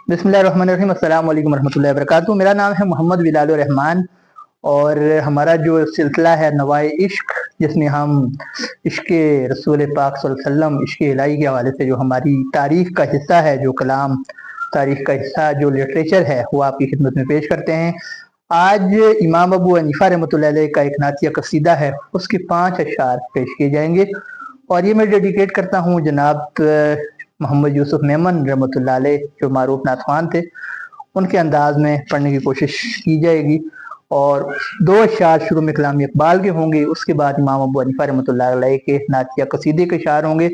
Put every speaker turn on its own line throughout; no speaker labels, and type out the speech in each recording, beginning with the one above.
बिस्मिल्लाहिर्रहमानिर्रहीम। अस्सलाम वालेकुम रहमतुल्लाहि वबरकातुहू। मेरा नाम है मोहम्मद बिलालुर रहमान और हमारा जो सिलसिला है नवाए इश्क, जिसमें हम इश्क रसूल पाक सल्लल्लाहु अलैहि वसल्लम, इश्क इलाही के हवाले से जो हमारी तारीख का हिस्सा है, जो कलाम तारीख का हिस्सा, जो लिटरेचर है, वो आपकी खिदमत में पेश करते हैं। आज इमाम अबू हनीफा रहमतुल्लाहि अलैह का एक नातिया कसीदा है, उसके 5 अशआर पेश किए जाएंगे और ये मैं डेडिकेट करता हूँ जनाब मोहम्मद यूसुफ मेमन रहमतुल्लाह अलैह, जो मारूफ नाथवान थे। उनके अंदाज में पढ़ने की कोशिश की जाएगी और 2 अशआर शुरू में कलाम इकबाल के होंगे, उसके बाद इमाम अबू हनीफा रहमतुल्लाह अलैह के नात या कसीदे के अशआर होंगे।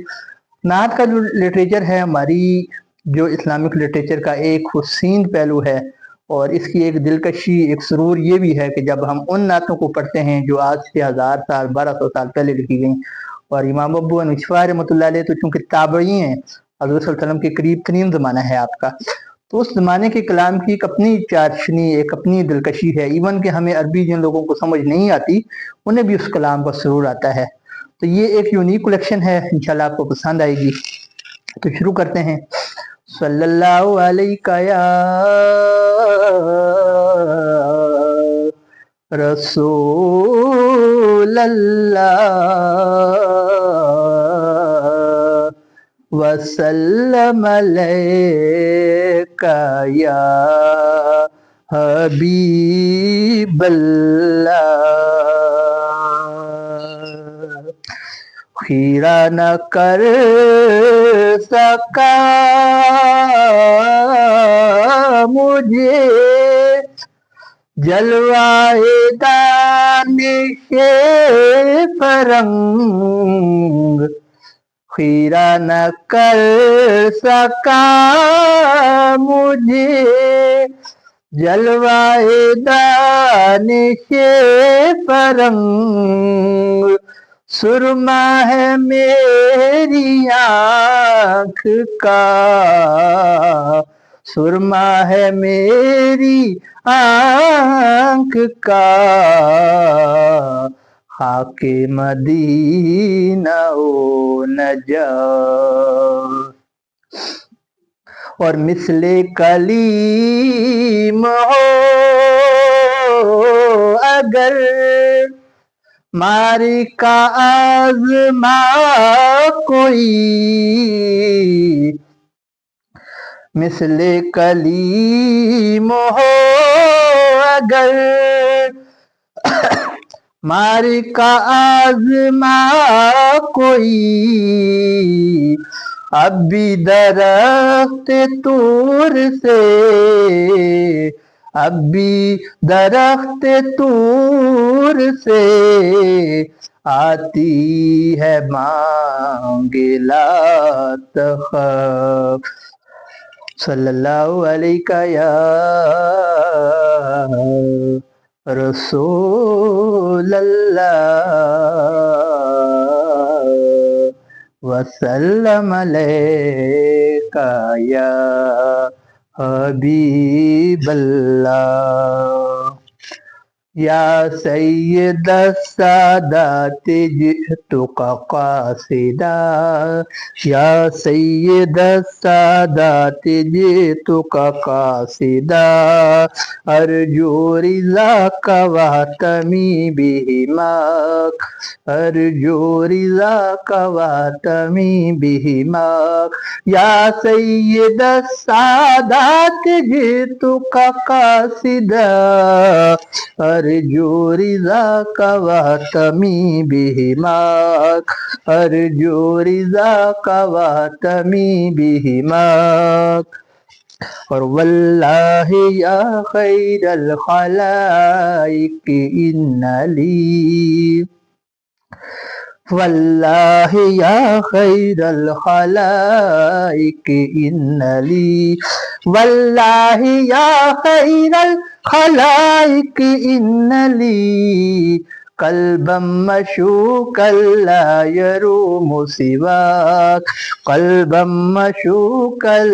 नात का जो लिटरेचर है, हमारी जो इस्लामिक लिटरेचर का एक हुसीन पहलू है और इसकी एक दिलकशी, एक सुरूर ये भी है कि जब हम उन नातों को पढ़ते हैं जो आज से 1000 साल 1200 साल पहले लिखी गई, और इमाम अबू हनीफा रहमतुल्लाह अलैह तो चूंकि ताबई हैं, हज़रत सल्लल्लाहु अलैहि वसल्लम के करीब तरीन ज़माना है आपका, तो उस ज़माने के कलाम की एक अपनी चाशनी, एक अपनी दिलकशी है। इवन कि हमें अरबी जिन लोगों को समझ नहीं आती, उन्हें भी उस कलाम का सुरूर आता है। तो ये एक यूनिक कलेक्शन है, इंशाल्लाह आपको पसंद आएगी। तो शुरू करते हैं। सल्लल्लाहु अलैका या रसूल अल्लाह वसल्लम अलैका या हबीब अल्लाह। खीरा न कर सका मुझे जलवाए दानिशे फरंग, खीरा न कर सका मुझे जलवाए दानिशे फरंग। सुरमा है मेरी आँख का, सुरमा है मेरी आँख का, खाके मदीना ओ नजात। और मिसले कलीम हो अगर मारी का आज़मा कोई, मिसले कलीम हो अगर मारी का आज़मा कोई, अब भी दरख्त तूर से, अब भी दरख्त तूर से आती है मांगे लात खब। सल्लल्लाहु अलैका या रसूल अल्लाह वसल्लम अलैका या हबीब अल्लाह। या सय्यद सादात जिअतुका कासिदा, या सय्यद सादात जिअतुका कासिदा, अर्जू रिज़ाका वातमी बिहिमाक, अर्जू रिज़ाका वातमी बिहिमाक। या सय्यद सादात जिअतुका कासिदा, अर्जू रिज़ाका वातमी बिहिमाक, अर्जू रिज़ाका वातमी बिहिमाक। और वल्लाहि या खैरल खलाइक इन्नली, वल्लाहि या खैरल खलाइक इन्नली, वल्लाहि या खैरल खलाइक इन्नली, कल्बम मशूकल ला यरूमु सिवाक, कल्बम मशूकल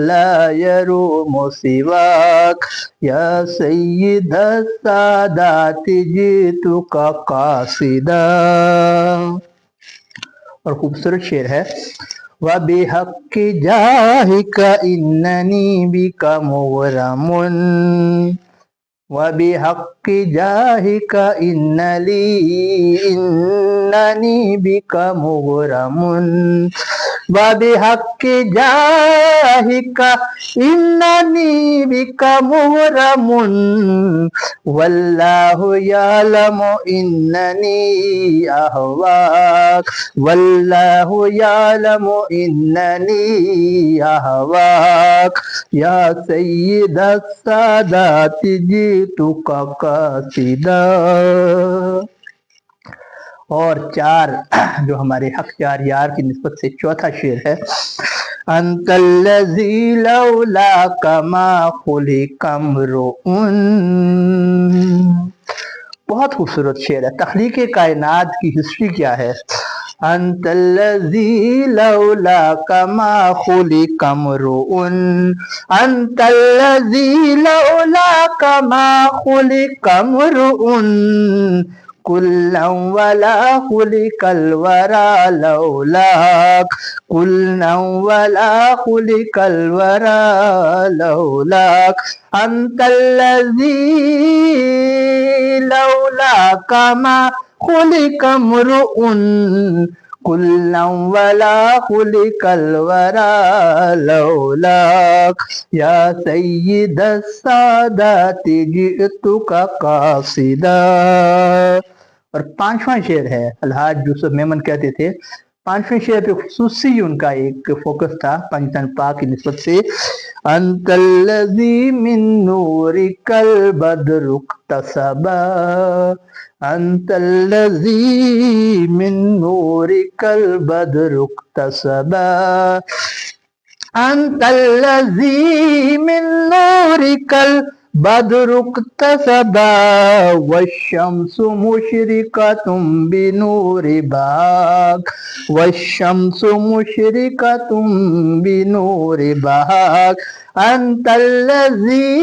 ला यरूमु सिवाक। या सय्यद सादात जितुका कासिदा। और खूबसूरत शेर है। وبحق جاهك إنني بك مغرم وبحق جاهك إنني بك مغرم وبحق جاهك إنني بك مغرم والله يعلم إنني أهواك والله يعلم إنني أهواك يا سيد السادات جئتك قاصدا. اور چار جو ہمارے حق یار یار کی نسبت سے چوتھا شعر ہے انت الذی لولاک ما خلق امرؤ. بہت خوبصورت شعر ہے. تخلیق کائنات کی ہسٹری کیا ہے؟ انت الذی لولاک ما خلق امرؤ انت الذی لولاک ما خلق امرؤ كلا ولا خلق الورى لولاك كلا ولا خلق الورى لولاك أنت الذي لولاك ما خلق امرؤ كلا ولا خلق الورى لولاك يا سيد السادات جئتك قاصدا. اور پانچواں شعر ہے الحاج یوسف میمن کہتے تھے پانچویں شعر پہ خصوصی ان کا ایک فوکس تھا پاکستان پاک کی نسبت سے انت الذی من نورک البدر اقتسبا انت الذی من نورک البدر اقتسبا انت الذی من نورک البدر اقتسبا والشمس مشرقة بنور بهاك والشمس مشرقة بنور بهاك أنت الذي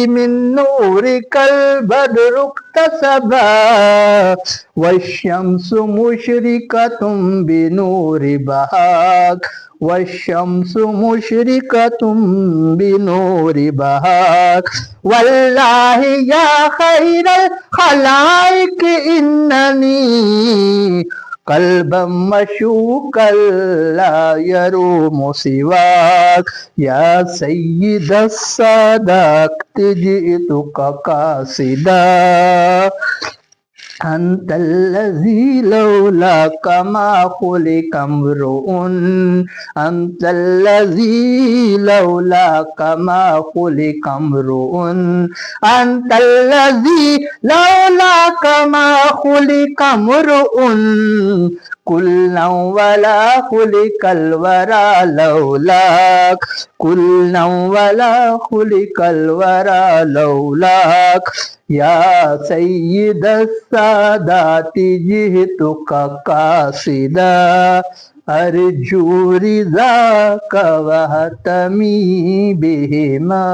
من نورك البدر اقتسبا والشمس مشرقة بنور بهاك والشمس مشرقة بنور بهاك والله يا خير الخلائق إنني قلبا مشوقا لا يروم سواك يا سيد السادات جئتك قاصدا أنت الذي لولاك ما خلق امرؤ أنت الذي لولاك ما خلق امرؤ أنت الذي لولاك ما خلق امرؤ كلا ولا خلق الورى لولاك كلا ولا خلق الورى لولاك يا سيد السادات جئتك قاصدا أرجو رضاك وهتمي بهما.